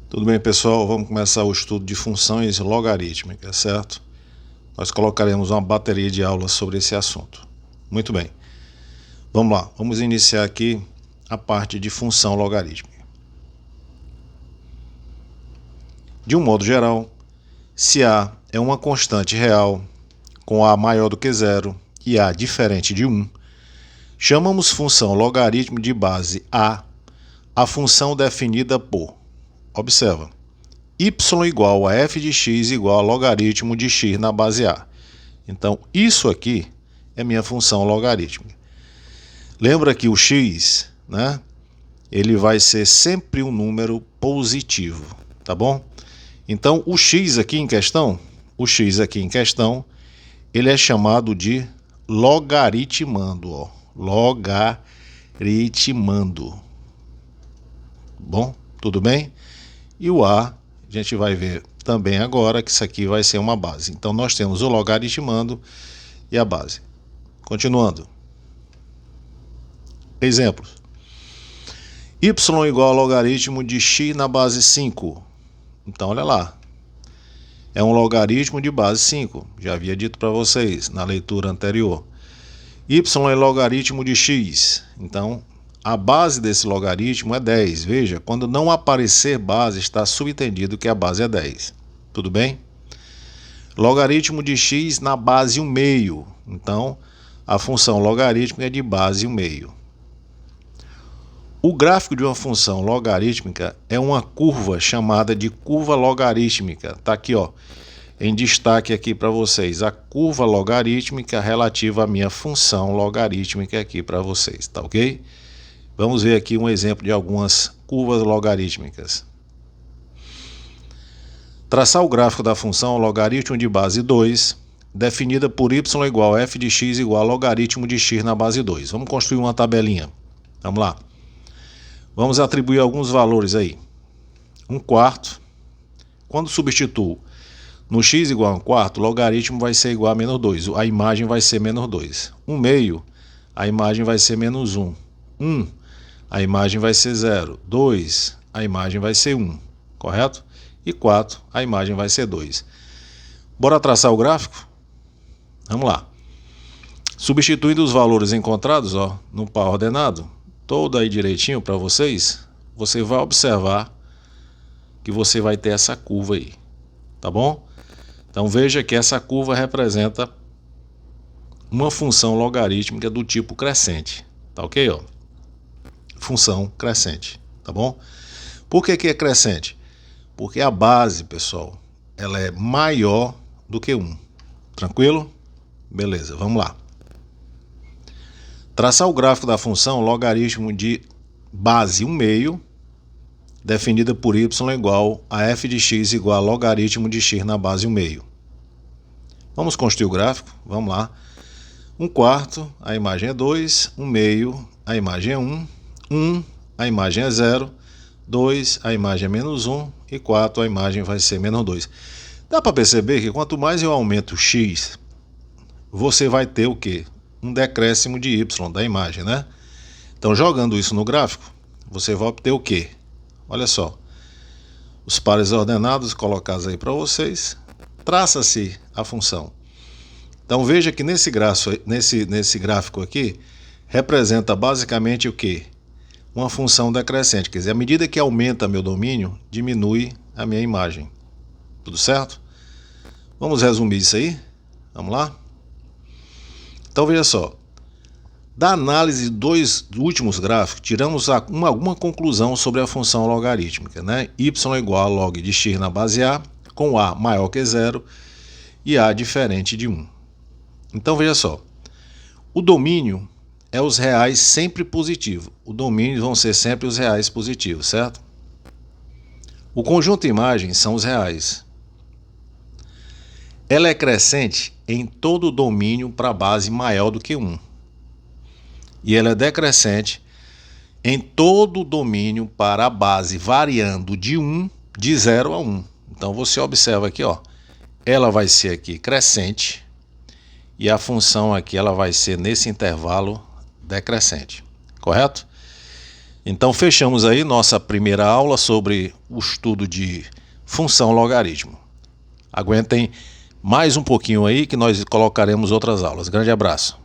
Tudo bem, pessoal? Vamos começar o estudo de funções logarítmicas, certo? Nós colocaremos uma bateria de aulas sobre esse assunto. Muito bem. Vamos lá. Vamos iniciar aqui a parte de função logarítmica. De um modo geral, se A é uma constante real com A maior do que zero e A diferente de 1, chamamos função logarítmica de base a função definida por, observa, y igual a f de x igual a logaritmo de x na base A. Então, isso aqui é minha função logarítmica. Lembra que o x, né, ele vai ser sempre um número positivo, tá bom? Então, o x aqui em questão, ele é chamado de logaritmando, ó, logaritmando. Bom, tudo bem? E o a gente vai ver também agora que isso aqui vai ser uma base. Então, nós temos o logaritmando e a base. Continuando. Exemplos. Y igual ao logaritmo de x na base 5. Então, olha lá. É um logaritmo de base 5. Já havia dito para vocês na leitura anterior. Y é logaritmo de x. Então, a base desse logaritmo é 10. Veja, quando não aparecer base, está subentendido que a base é 10. Tudo bem? Logaritmo de x na base 1/2. Então, a função logarítmica é de base 1/2. O gráfico de uma função logarítmica é uma curva chamada de curva logarítmica. Está aqui, ó, em destaque aqui para vocês, a curva logarítmica relativa à minha função logarítmica aqui para vocês, tá ok? Vamos ver aqui um exemplo de algumas curvas logarítmicas. Traçar o gráfico da função logaritmo de base 2, definida por y igual a f de x igual a logaritmo de x na base 2. Vamos construir uma tabelinha. Vamos lá. Vamos atribuir alguns valores aí. 1/4. Quando substituo no x igual a 1/4, o logaritmo vai ser igual a menos 2. A imagem vai ser menos 2. 1/2, a imagem vai ser menos 1. 1, a imagem vai ser 0. 2, a imagem vai ser 1. Correto? E 4, a imagem vai ser 2. Bora traçar o gráfico? Vamos lá. Substituindo os valores encontrados, ó, no par ordenado, todo aí direitinho para vocês, você vai observar que você vai ter essa curva aí. Tá bom? Então veja que essa curva representa uma função logarítmica do tipo crescente. Tá ok? Ó? Função crescente. Tá bom? Por que é crescente? Porque a base, pessoal, ela é maior do que 1. Tranquilo? Beleza, vamos lá. Traçar o gráfico da função logaritmo de base 1/2, definida por y igual a f de x igual a logaritmo de x na base 1/2. Vamos construir o gráfico, vamos lá. 1/4, a imagem é 2, 1/2, a imagem é 1, 1, a imagem é 0, 2, a imagem é menos 1 e 4, a imagem vai ser menos 2. Dá para perceber que quanto mais eu aumento o x, você vai ter o quê? Um decréscimo de y da imagem, né? Então, jogando isso no gráfico, você vai obter o quê? Olha só, os pares ordenados colocados aí para vocês, traça-se a função. Então veja que nesse gráfico aqui, representa basicamente o quê? Uma função decrescente, quer dizer, à medida que aumenta meu domínio, diminui a minha imagem. Tudo certo? Vamos resumir isso aí? Vamos lá? Então veja só. Da análise de dois últimos gráficos, tiramos alguma conclusão sobre a função logarítmica, né? Y igual a log de x na base A, com A maior que 0 e A diferente de 1. Então veja só, o domínio é os reais sempre positivo. O domínio vão ser sempre os reais positivos, certo? O conjunto imagem são os reais. Ela é crescente em todo o domínio para a base maior do que 1. E ela é decrescente em todo o domínio para a base variando de 0 a 1. Então você observa aqui, ó, ela vai ser aqui crescente e a função aqui ela vai ser nesse intervalo decrescente, correto? Então fechamos aí nossa primeira aula sobre o estudo de função logaritmo. Aguentem mais um pouquinho aí que nós colocaremos outras aulas. Grande abraço.